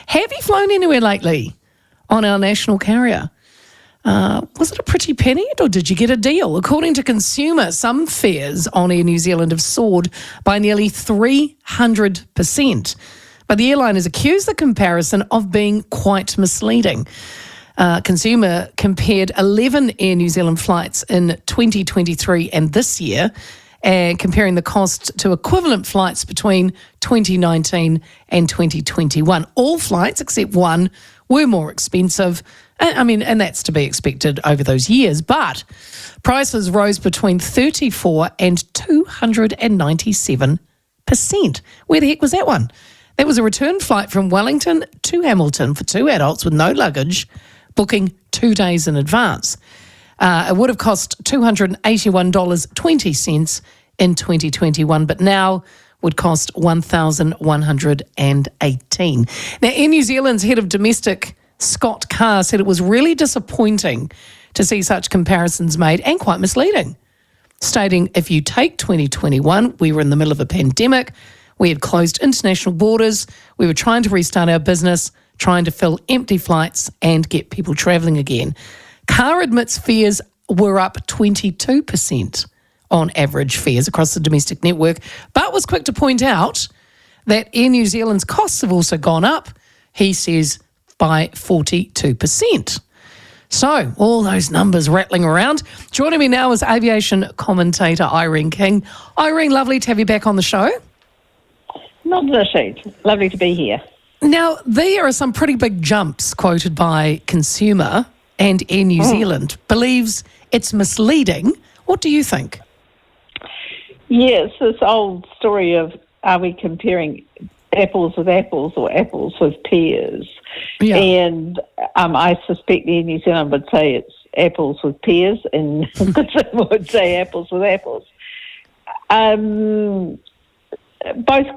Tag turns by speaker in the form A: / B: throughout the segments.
A: Have you flown anywhere lately on our national carrier? Was it a pretty penny or did you get a deal? According to Consumer, some fares on Air New Zealand have soared by nearly 300%. But the airline has accused the comparison of being quite misleading. Consumer compared 11 Air New Zealand flights in 2023 and this year, and comparing the cost to equivalent flights between 2019 and 2021. All flights, except one, were more expensive. And that's to be expected over those years. But prices rose between 34 and 297%. Where the heck was that one? That was a return flight from Wellington to Hamilton for 2 adults with no luggage, booking 2 days in advance. It would have cost $281.20 in 2021, but now would cost $1,118. Now, Air New Zealand's head of domestic, Scott Carr, said it was really disappointing to see such comparisons made and quite misleading, stating, if you take 2021, we were in the middle of a pandemic, we had closed international borders, we were trying to restart our business, trying to fill empty flights and get people travelling again. Carr admits fares were up 22% on average fares across the domestic network, but was quick to point out that Air New Zealand's costs have also gone up, he says, by 42%. So, all those numbers rattling around. Joining me now is aviation commentator Irene King. Irene, lovely to have you back on the show.
B: Not an issue. Lovely to be here.
A: Now, there are some pretty big jumps quoted by Consumer, and Air New Zealand believes it's misleading. What do you think?
B: Yes, this old story of are we comparing apples with apples or apples with pears? Yeah. And I suspect Air New Zealand would say it's apples with pears, and Consumer would say apples with apples. Both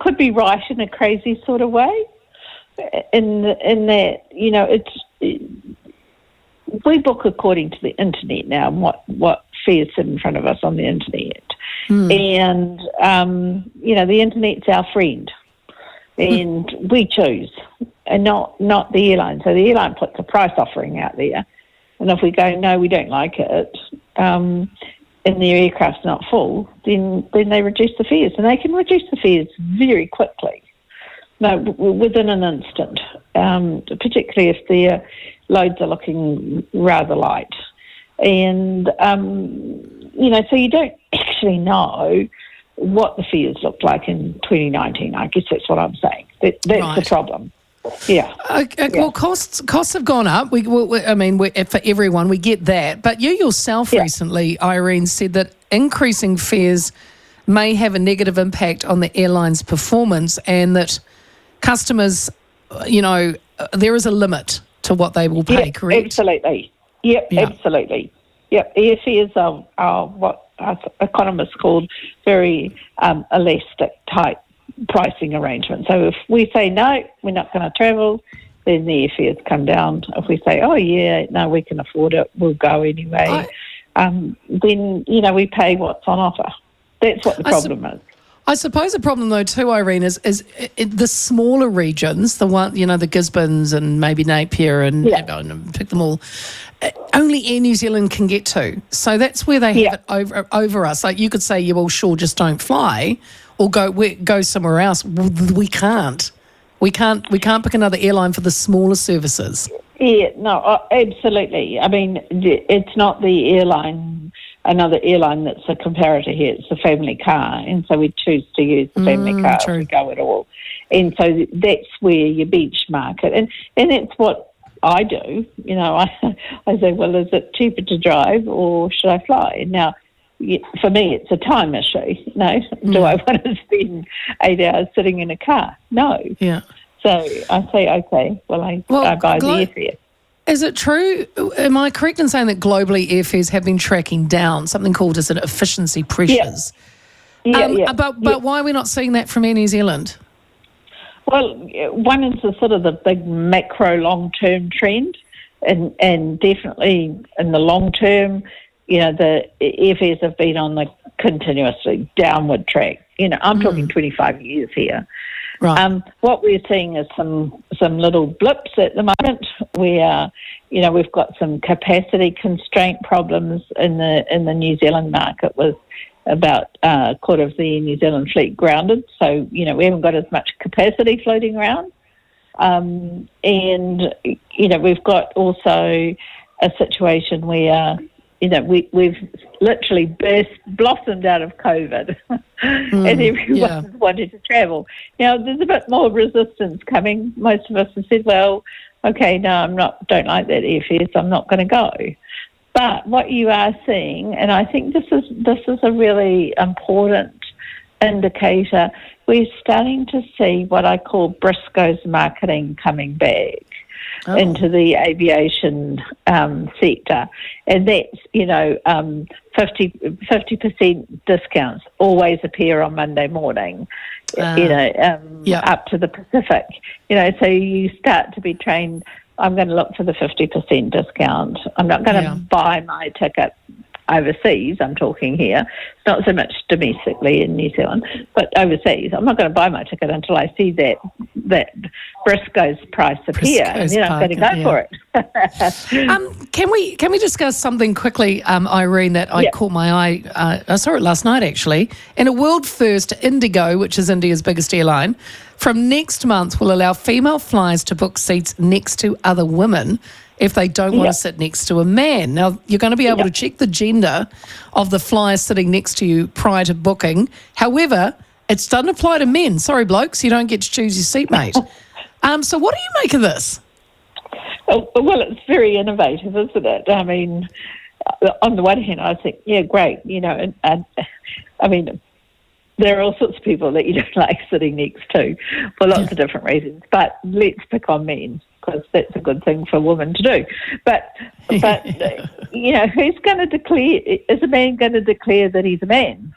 B: could be right in a crazy sort of way. In that, you know, we book according to the internet now, and what fares sit in front of us on the internet. And, the internet's our friend, and we choose, and not the airline. So the airline puts a price offering out there, and if we go, no, we don't like it, and their aircraft's not full, then they reduce the fares, and they can reduce the fares very quickly. No, within an instant, particularly if their loads are looking rather light. And, so you don't actually know what the fares looked like in 2019. I guess that's what I'm saying. That's right. The problem. Yeah.
A: Okay, yeah. Well, costs have gone up. For everyone, we get that. But you yourself recently, Irene, said that increasing fares may have a negative impact on the airline's performance, and that customers, there is a limit to what they will pay, correct?
B: Absolutely. Yep, absolutely. Yep, airfares are what economists call very elastic type pricing arrangement. So if we say, no, we're not going to travel, then the airfares come down. If we say, oh, yeah, no, we can afford it, we'll go anyway, then, we pay what's on offer. That's what the problem is.
A: I suppose the problem, though, too, Irene, is the smaller regions, the one, the Gisbornes and maybe Napier and pick them all, only Air New Zealand can get to. So that's where they have it over us. Like you could say, yeah, well, sure, just don't fly, or go somewhere else. We can't. We can't pick another airline for the smaller services.
B: Yeah, no, absolutely. I mean, it's not the airline. Another airline that's a comparator here, it's a family car, and so we choose to use the family car if we go at all. And so that's where you benchmark it. And that's what I do. I say, well, is it cheaper to drive or should I fly? Now, for me, it's a time issue. Do I want to spend 8 hours sitting in a car? No. Yeah. So I say, okay, I buy the airfare.
A: Is it true? Am I correct in saying that globally airfares have been tracking down, something called efficiency pressures? But why are we not seeing that from Air New Zealand?
B: Well, one is the big macro long-term trend, and definitely in the long term, the airfares have been on the continuously downward track. I'm talking 25 years here.
A: Right.
B: What we're seeing is some little blips at the moment where, we've got some capacity constraint problems in the New Zealand market with about a quarter of the New Zealand fleet grounded. So, we haven't got as much capacity floating around. And, we've got also a situation where, we've literally blossomed out of COVID and everyone wanted to travel. Now, there's a bit more resistance coming. Most of us have said, well, okay, no, don't like that airfare, so I'm not going to go. But what you are seeing, and I think this is a really important indicator, we're starting to see what I call Briscoe's marketing coming back into the aviation sector. And that's, 50% discounts always appear on Monday morning, up to the Pacific. So you start to be trained, I'm going to look for the 50% discount. I'm not going to buy my ticket overseas, I'm talking here. It's not so much domestically in New Zealand, but overseas. I'm not going to buy my ticket until I see that Briscoe's price appear, and then I'm going to go for it.
A: Can we discuss something quickly, Irene, that I caught my eye? I saw it last night, actually. In a world first, Indigo, which is India's biggest airline, from next month will allow female flyers to book seats next to other women if they don't want to sit next to a man. Now, you're going to be able to check the gender of the flyer sitting next to you prior to booking. However, it doesn't apply to men. Sorry, blokes, you don't get to choose your seatmate. So what do you make of this?
B: Well, it's very innovative, isn't it? I mean, on the one hand, I think, great, and I mean, there are all sorts of people that you don't like sitting next to for lots of different reasons, but let's pick on men, because that's a good thing for a woman to do. But who's going to declare, is a man going to declare that he's a man?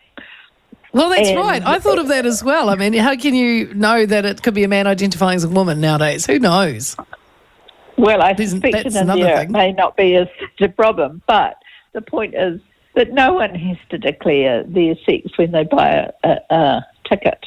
A: Well, that's right. I thought of that as well. I mean, how can you know that it could be a man identifying as a woman nowadays? Who knows?
B: Well, I suspect in India it may not be as such a problem, but the point is that no one has to declare their sex when they buy a ticket.